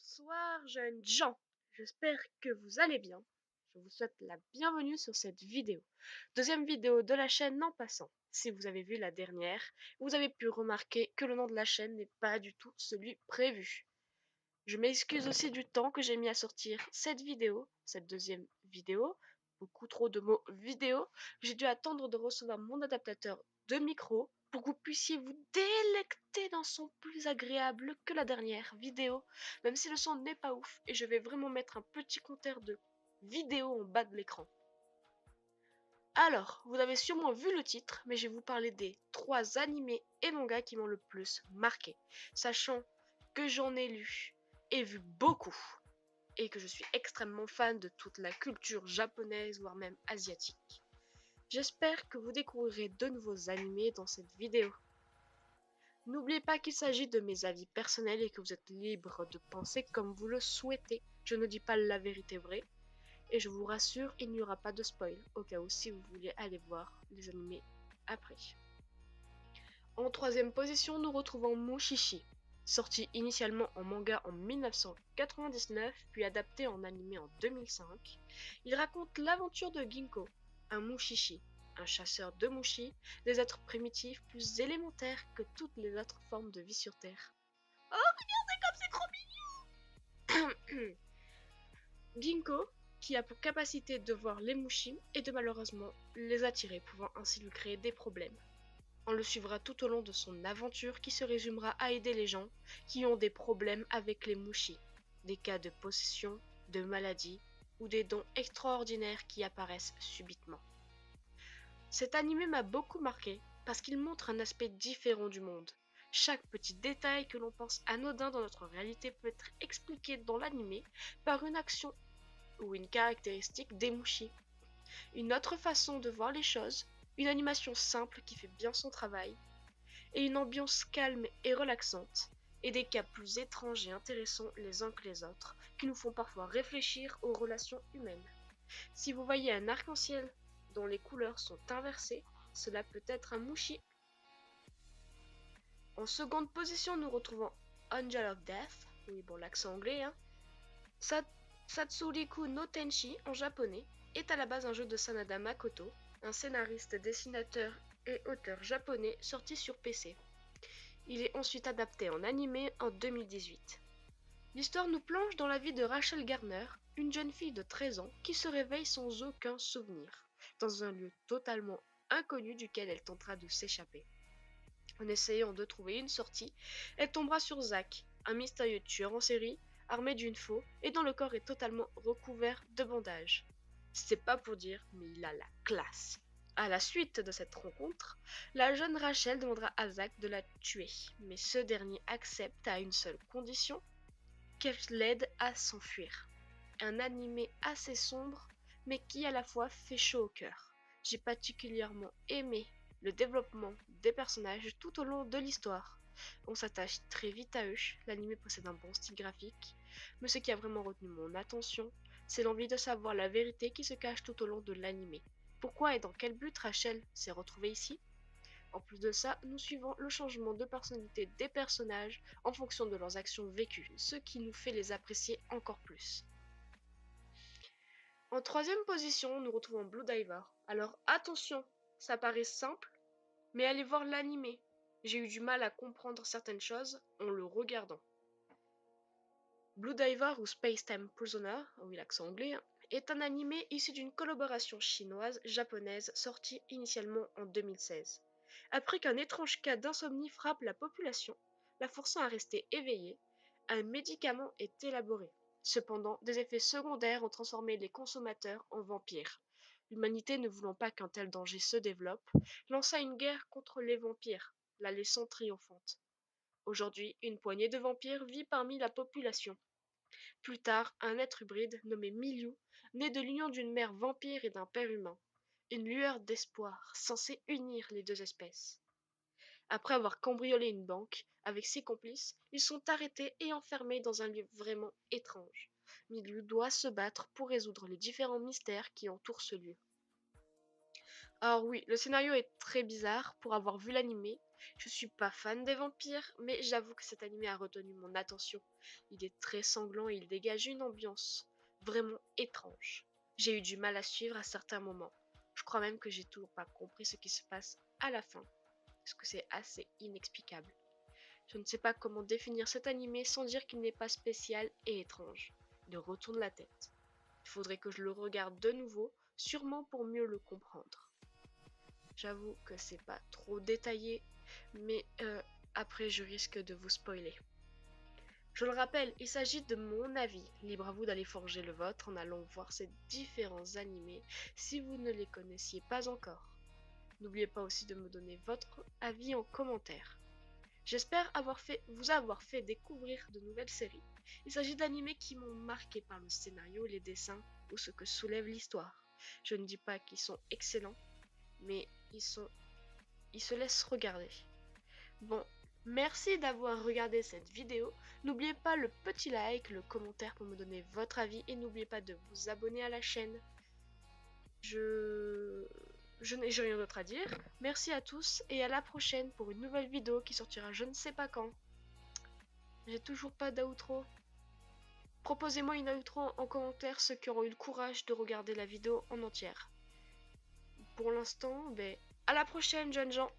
Bonsoir jeunes gens, j'espère que vous allez bien. Je vous souhaite la bienvenue sur cette vidéo. Deuxième vidéo de la chaîne en passant. Si vous avez vu la dernière, vous avez pu remarquer que le nom de la chaîne n'est pas du tout celui prévu. Je m'excuse aussi du temps que j'ai mis à sortir cette vidéo, cette deuxième vidéo. Beaucoup trop de mots vidéo. J'ai dû attendre de recevoir mon adaptateur de micro pour que vous puissiez vous délecter d'un son plus agréable que la dernière vidéo, même si le son n'est pas ouf, et je vais vraiment mettre un petit compteur de vidéo en bas de l'écran. Alors, vous avez sûrement vu le titre, mais je vais vous parler des 3 animés et mangas qui m'ont le plus marqué, sachant que j'en ai lu et vu beaucoup, et que je suis extrêmement fan de toute la culture japonaise, voire même asiatique. J'espère que vous découvrirez de nouveaux animés dans cette vidéo. N'oubliez pas qu'il s'agit de mes avis personnels et que vous êtes libre de penser comme vous le souhaitez. Je ne dis pas la vérité vraie. Et je vous rassure, il n'y aura pas de spoil, au cas où si vous voulez aller voir les animés après. En troisième position, nous retrouvons Mushishi. Sorti initialement en manga en 1999, puis adapté en animé en 2005, il raconte l'aventure de Ginko, un Mushishi, un chasseur de Mushi, des êtres primitifs plus élémentaires que toutes les autres formes de vie sur Terre. Oh, regardez comme c'est trop mignon. Ginko, qui a pour capacité de voir les Mushi et de malheureusement les attirer, pouvant ainsi lui créer des problèmes. On le suivra tout au long de son aventure qui se résumera à aider les gens qui ont des problèmes avec les Mushi, des cas de possession, de maladie ou des dons extraordinaires qui apparaissent subitement. Cet animé m'a beaucoup marqué parce qu'il montre un aspect différent du monde. Chaque petit détail que l'on pense anodin dans notre réalité peut être expliqué dans l'animé par une action ou une caractéristique des Mushi. Une autre façon de voir les choses, une animation simple qui fait bien son travail, et une ambiance calme et relaxante, et des cas plus étranges et intéressants les uns que les autres, qui nous font parfois réfléchir aux relations humaines. Si vous voyez un arc-en-ciel dont les couleurs sont inversées, cela peut être un Mushi. En seconde position, nous retrouvons Angel of Death, oui bon l'accent anglais, hein. Satsuriku no Tenshi en japonais est à la base un jeu de Sanada Makoto, un scénariste, dessinateur et auteur japonais sorti sur PC. Il est ensuite adapté en animé en 2018. L'histoire nous plonge dans la vie de Rachel Garner, une jeune fille de 13 ans qui se réveille sans aucun souvenir, dans un lieu totalement inconnu duquel elle tentera de s'échapper. En essayant de trouver une sortie, elle tombera sur Zack, un mystérieux tueur en série, armé d'une faux et dont le corps est totalement recouvert de bandages. C'est pas pour dire, mais il a la classe. À la suite de cette rencontre, la jeune Rachel demandera à Zack de la tuer, mais ce dernier accepte à une seule condition, qu'elle l'aide à s'enfuir. Un animé assez sombre, mais qui à la fois fait chaud au cœur. J'ai particulièrement aimé le développement des personnages tout au long de l'histoire. On s'attache très vite à eux, l'anime possède un bon style graphique, mais ce qui a vraiment retenu mon attention, c'est l'envie de savoir la vérité qui se cache tout au long de l'anime. Pourquoi et dans quel but Rachel s'est retrouvée ici? En plus de ça, nous suivons le changement de personnalité des personnages en fonction de leurs actions vécues, ce qui nous fait les apprécier encore plus. En troisième position, nous retrouvons Blue Diver. Alors attention, ça paraît simple, mais allez voir l'animé. J'ai eu du mal à comprendre certaines choses en le regardant. Blue Diver ou Space Time Prisoner, oui l'accent anglais, est un animé issu d'une collaboration chinoise-japonaise sorti initialement en 2016. Après qu'un étrange cas d'insomnie frappe la population, la forçant à rester éveillée, un médicament est élaboré. Cependant, des effets secondaires ont transformé les consommateurs en vampires. L'humanité, ne voulant pas qu'un tel danger se développe, lança une guerre contre les vampires, la laissant triomphante. Aujourd'hui, une poignée de vampires vit parmi la population. Plus tard, un être hybride nommé Milou, né de l'union d'une mère vampire et d'un père humain. Une lueur d'espoir censée unir les deux espèces. Après avoir cambriolé une banque avec ses complices, ils sont arrêtés et enfermés dans un lieu vraiment étrange. Milou doit se battre pour résoudre les différents mystères qui entourent ce lieu. Alors oui, le scénario est très bizarre pour avoir vu l'animé. Je suis pas fan des vampires, mais j'avoue que cet animé a retenu mon attention. Il est très sanglant et il dégage une ambiance vraiment étrange. J'ai eu du mal à suivre à certains moments. Je crois même que j'ai toujours pas compris ce qui se passe à la fin, parce que c'est assez inexplicable. Je ne sais pas comment définir cet animé sans dire qu'il n'est pas spécial et étrange. Il retourne la tête. Il faudrait que je le regarde de nouveau, sûrement pour mieux le comprendre. J'avoue que c'est pas trop détaillé, mais après je risque de vous spoiler. Je le rappelle, il s'agit de mon avis. Libre à vous d'aller forger le vôtre en allant voir ces différents animés si vous ne les connaissiez pas encore. N'oubliez pas aussi de me donner votre avis en commentaire. J'espère vous avoir fait découvrir de nouvelles séries. Il s'agit d'animés qui m'ont marqué par le scénario, les dessins ou ce que soulève l'histoire. Je ne dis pas qu'ils sont excellents, mais ils se laissent regarder. Bon, merci d'avoir regardé cette vidéo. N'oubliez pas le petit like, le commentaire pour me donner votre avis et n'oubliez pas de vous abonner à la chaîne. Je n'ai rien d'autre à dire. Merci à tous et à la prochaine pour une nouvelle vidéo qui sortira je ne sais pas quand. J'ai toujours pas d'outro. Proposez-moi une outro en commentaire ceux qui auront eu le courage de regarder la vidéo en entière. Pour l'instant, à la prochaine jeunes gens.